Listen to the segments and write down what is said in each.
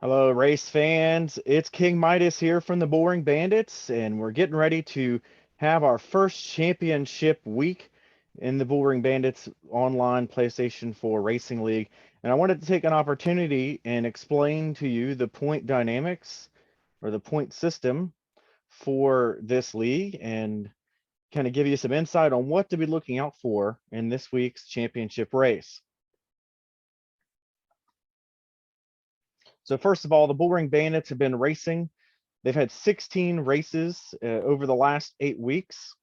Hello, race fans. It's King Midas here from the Bull Ring Bandits, and we're getting ready to have our first championship week in the Bull Ring Bandits online PlayStation 4 Racing League. And I wanted to take an opportunity and explain to you the point dynamics or the point system for this league and kind of give you some insight on what to be looking out for in this week's championship race. So first of all, the Bull Ring Bandits have been racing. They've had 16 races over the last 8 weeks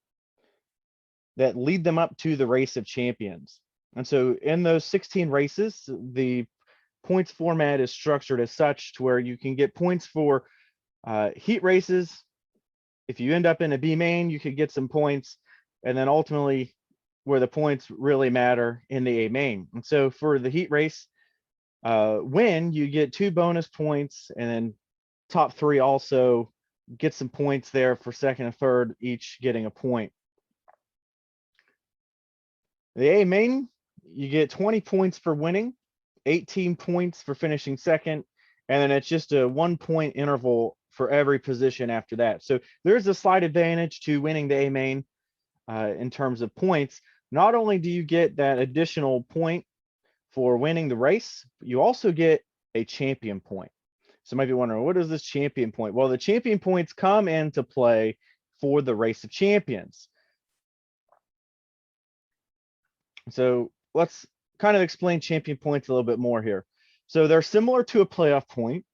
that lead them up to the race of champions. And so in those 16 races, the points format is structured as such to where you can get points for heat races. If you end up in a B main, you could get some points. And then ultimately, where the points really matter in the A main. And so for the heat race, win, you get 2 bonus points, and then top 3 also get some points there for second and third, each getting a point. The A main, you get 20 points for winning, 18 points for finishing second, and then it's just a 1 point interval for every position after that. So there's a slight advantage to winning the A main in terms of points. Not only do you get that additional point for winning the race, you also get a champion point. So you might be wondering, what is this champion point? Well, the champion points come into play for the race of champions. So let's kind of explain champion points a little bit more here. So they're similar to a playoff point.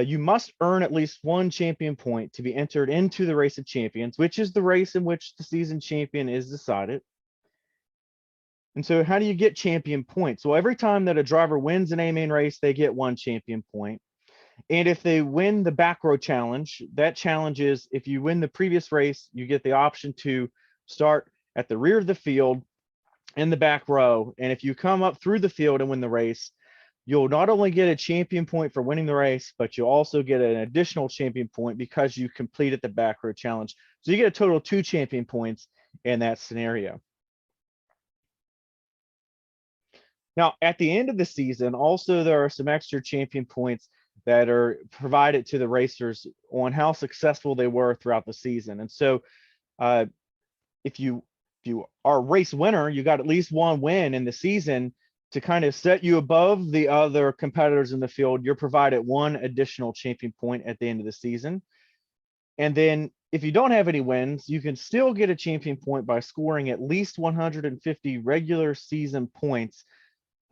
You must earn at least 1 champion point to be entered into the race of champions, which is the race in which the season champion is decided. And so how do you get champion points? Well, every time that a driver wins an A main race, they get 1 champion point. And if they win the back row challenge, that challenge is if you win the previous race, you get the option to start at the rear of the field in the back row. And if you come up through the field and win the race, you'll not only get a champion point for winning the race, but you'll also get an additional champion point because you completed the back row challenge. So you get a total of 2 champion points in that scenario. Now, at the end of the season, also there are some extra champion points that are provided to the racers on how successful they were throughout the season. And so uh, if you are a race winner, you got at least 1 win in the season to kind of set you above the other competitors in the field. You're provided 1 additional champion point at the end of the season. And then if you don't have any wins, you can still get a champion point by scoring at least 150 regular season points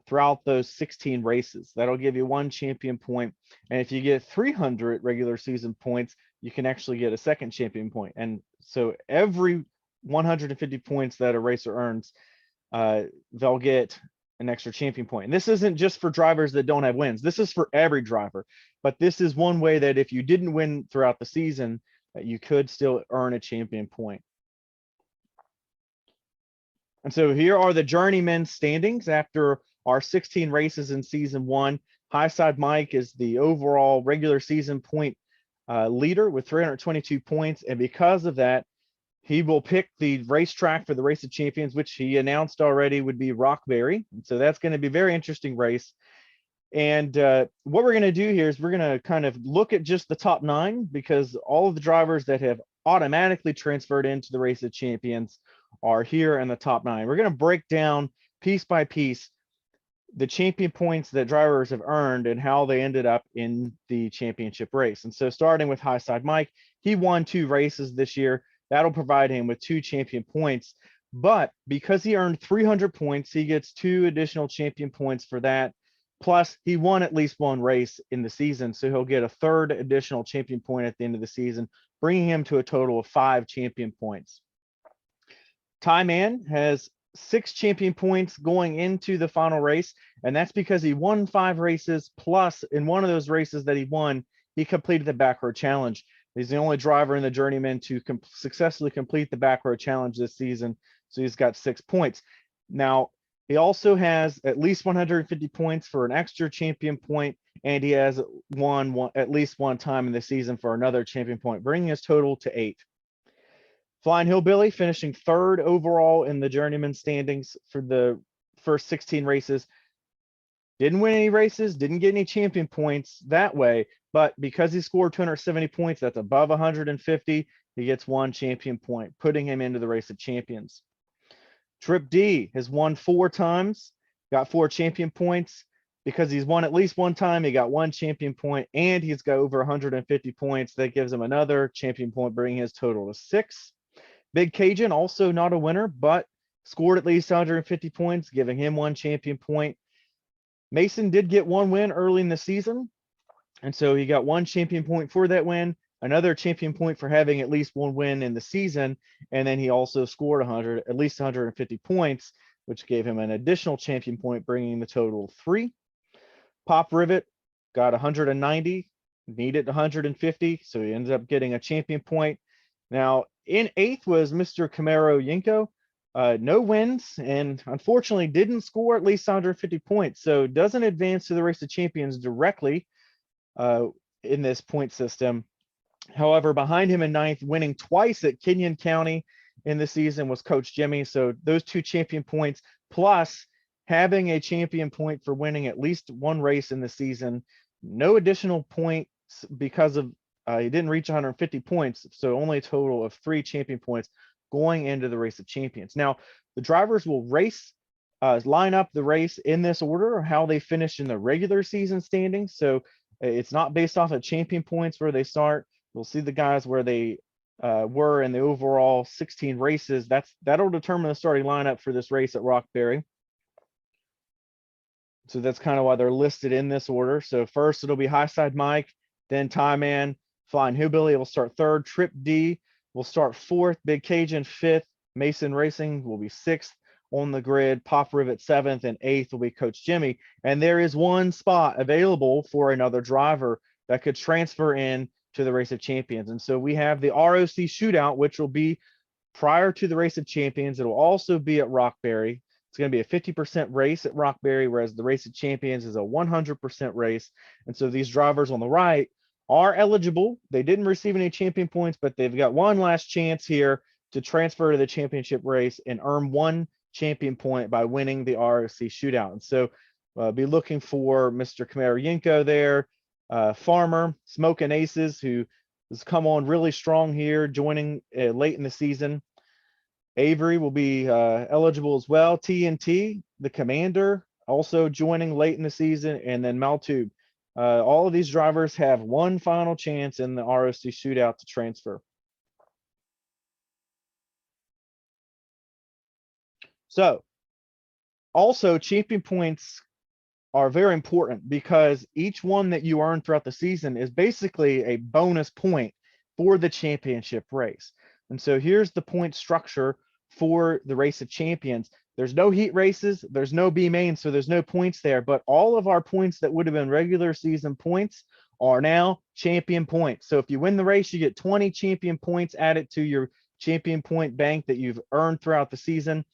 throughout those 16 races. That'll give you 1 champion point. And if you get 300 regular season points, you can actually get a second champion point. And so every 150 points that a racer earns, they'll get an extra champion point. And this isn't just for drivers that don't have wins. This is for every driver. But this is one way that if you didn't win throughout the season, that you could still earn a champion point. And so here are the journeyman standings after our 16 races in season 1. Highside Mike is the overall regular season point leader with 322 points. And because of that, he will pick the racetrack for the race of champions, which he announced already would be Rockberry. And so that's going to be a very interesting race. And what we're going to do here is we're going to kind of look at just the top 9 because all of the drivers that have automatically transferred into the race of champions are here in the top 9. We're going to break down piece by piece the champion points that drivers have earned and how they ended up in the championship race. And so starting with Highside Mike, he won 2 races this year. That'll provide him with 2 champion points. But because he earned 300 points, he gets 2 additional champion points for that. Plus, he won at least 1 race in the season, so he'll get a 3rd additional champion point at the end of the season, bringing him to a total of 5 champion points. Ty Man has 6 champion points going into the final race, and that's because he won 5 races, plus in one of those races that he won, he completed the back row challenge. He's the only driver in the journeyman to successfully complete the back row challenge this season, so he's got 6 points. Now, he also has at least 150 points for an extra champion point, and he has won at least 1 time in the season for another champion point, bringing his total to 8. Flying Hillbilly finishing 3rd overall in the journeyman standings for the first 16 races. Didn't win any races, didn't get any champion points that way, but because he scored 270 points, that's above 150, he gets 1 champion point, putting him into the race of champions. Trip D has won 4 times, got 4 champion points. Because he's won at least 1 time, he got 1 champion point, and he's got over 150 points. That gives him another champion point, bringing his total to 6. Big Cajun, also not a winner, but scored at least 150 points, giving him 1 champion point. Mason did get 1 win early in the season, and so he got 1 champion point for that win, another champion point for having at least 1 win in the season, and then he also scored at least 150 points, which gave him an additional champion point, bringing the total 3. Pop Rivet got 190, needed 150, so he ended up getting a champion point. Now, in 8th was Mr. Camaro Yinko. No wins, and unfortunately didn't score at least 150 points, so doesn't advance to the race of champions directly in this point system. However, behind him in 9th, winning twice at Kenyon County in the season, was Coach Jimmy. So those 2 champion points, plus having a champion point for winning at least 1 race in the season. No additional points because of he didn't reach 150 points, so only a total of 3 champion points going into the race of champions. Now, the drivers will line up the race in this order, how they finish in the regular season standings. So it's not based off of champion points where they start. We'll see the guys where they were in the overall 16 races. That'll determine the starting lineup for this race at Rockberry. So that's kind of why they're listed in this order. So first it'll be Highside Mike, then Tie Man, Flying Hillbilly will start 3rd, Trip D will start 4th, Big Cajun 5th, Mason Racing will be 6th on the grid, Pop Rivet 7th, and 8th will be Coach Jimmy. And there is 1 spot available for another driver that could transfer in to the race of champions. And so we have the ROC shootout, which will be prior to the race of champions. It'll also be at Rockberry. It's going to be a 50% race at Rockberry, whereas the race of champions is a 100% race. And so these drivers on the right are eligible. They didn't receive any champion points, but they've got 1 last chance here to transfer to the championship race and earn 1 champion point by winning the ROC shootout. And so be looking for Mr. Camaro Yinko there, Farmer, Smoking Aces, who has come on really strong here, joining late in the season. Avery will be eligible as well. TNT, the Commander, also joining late in the season, and then Maltube. All of these drivers have 1 final chance in the ROC shootout to transfer. So also champion points are very important because each one that you earn throughout the season is basically a bonus point for the championship race. And so here's the point structure for the race of champions. There's no heat races, there's no B main, so there's no points there, but all of our points that would have been regular season points are now champion points. So if you win the race, you get 20 champion points added to your champion point bank that you've earned throughout the season.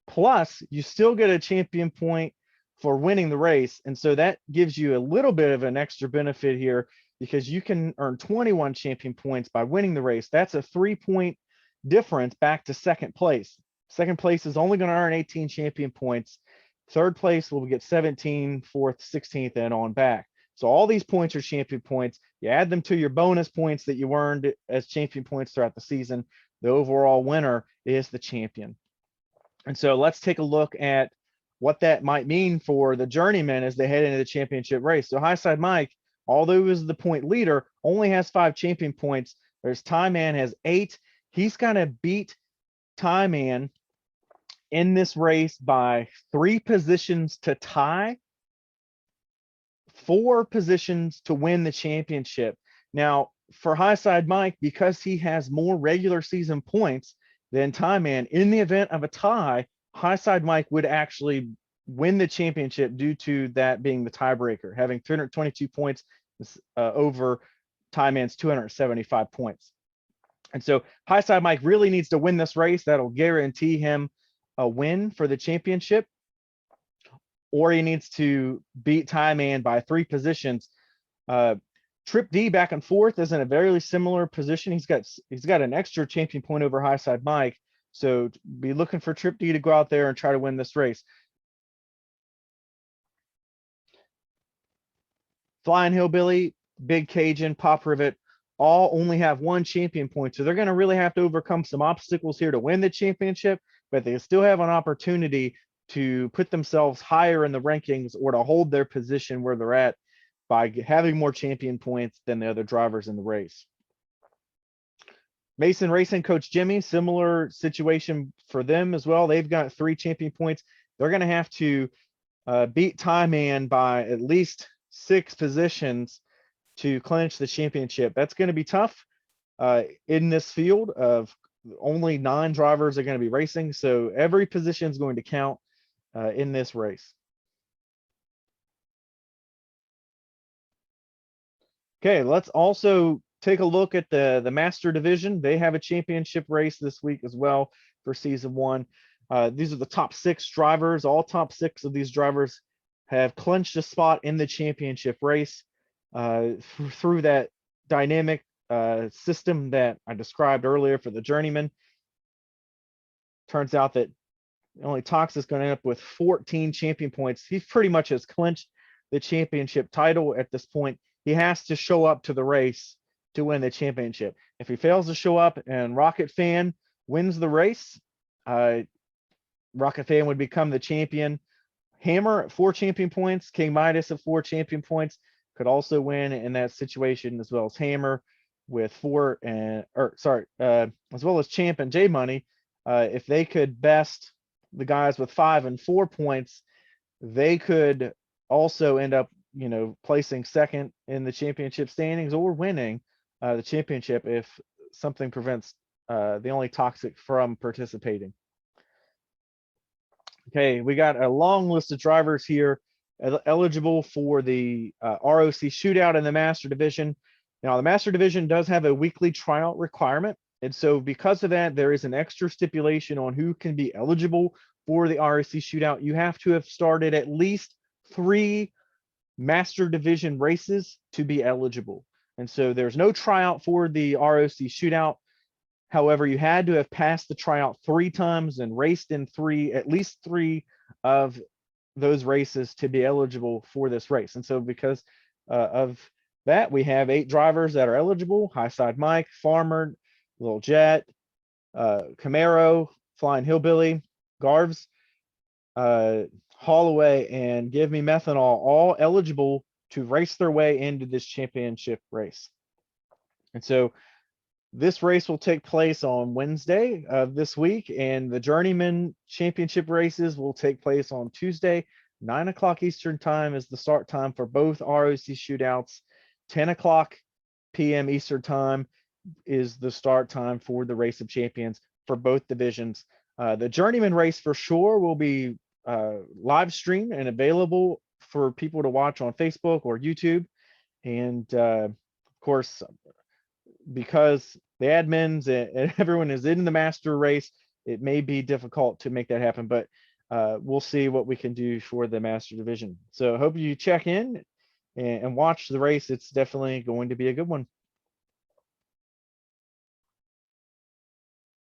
Plus, you still get a champion point for winning the race. And so that gives you a little bit of an extra benefit here because you can earn 21 champion points by winning the race. That's a 3-point difference back to 2nd place. 2nd place is only going to earn 18 champion points. 3rd place will get 17, 4th, 16th, and on back. So all these points are champion points. You add them to your bonus points that you earned as champion points throughout the season. The overall winner is the champion. And so let's take a look at what that might mean for the journeyman as they head into the championship race. So Highside Mike, although he was the point leader, only has 5 champion points. There's Tie Man has 8. He's going to beat Tie Man in this race by 3 positions to tie, 4 positions to win the championship. Now, for Highside Mike, because he has more regular season points than Tie Man, in the event of a tie, Highside Mike would actually win the championship due to that being the tiebreaker, having 322 points over Tie Man's 275 points. And so Highside Mike really needs to win this race. That'll guarantee him a win for the championship, or he needs to beat Tie Man by 3 positions. Trip D back and forth is in a very similar position. He's got an extra champion point over Highside Mike. So be looking for Trip D to go out there and try to win this race. Flying Hillbilly, Big Cajun, Pop Rivet, all only have one champion point. So they're going to really have to overcome some obstacles here to win the championship, but they still have an opportunity to put themselves higher in the rankings or to hold their position where they're at by having more champion points than the other drivers in the race. Mason Racing Coach Jimmy, similar situation for them as well. They've got 3 champion points. They're going to have to beat Tie Man by at least 6 positions to clinch the championship. That's going to be tough in this field of only 9 drivers are going to be racing. So every position is going to count in this race. Okay, let's also take a look at the Master Division. They have a championship race this week as well for season 1. These are the top 6 drivers. All top 6 of these drivers have clinched a spot in the championship race through that dynamic system that I described earlier for the journeyman. Turns out that only Tox is going to end up with 14 champion points. He pretty much has clinched the championship title at this point. He has to show up to the race to win the championship. If he fails to show up and Rocket Fan wins the race, Rocket Fan would become the champion. Hammer at 4 champion points, King Midas at 4 champion points could also win in that situation, as well as Hammer with 4 and as well as Champ and J Money. If they could best the guys with 5 and 4 points, they could also end up, placing second in the championship standings or winning the championship if something prevents the only Toxic from participating. Okay, we got a long list of drivers here eligible for the ROC shootout in the Master Division. Now, the Master Division does have a weekly tryout requirement. And so because of that, there is an extra stipulation on who can be eligible for the ROC shootout. You have to have started at least 3 Master Division races to be eligible. And so there's no tryout for the ROC shootout. However, you had to have passed the tryout 3 times and raced in at least 3 of those races to be eligible for this race. And so because of that, we have 8 drivers that are eligible: Highside Mike, Farmer, Little Jet, Camaro, Flying Hillbilly, Garves, Holloway, and Give Me Methanol, all eligible to race their way into this championship race. And so this race will take place on Wednesday of this week, and the Journeyman Championship races will take place on Tuesday. 9 o'clock Eastern time is the start time for both ROC shootouts. 10 o'clock p.m. Eastern time is the start time for the Race of Champions for both divisions. The Journeyman race for sure will be live streamed and available for people to watch on Facebook or YouTube. And of course, because the admins and everyone is in the master race, it may be difficult to make that happen, but we'll see what we can do for the Master Division. So I hope you check in and watch the race. It's definitely going to be a good one.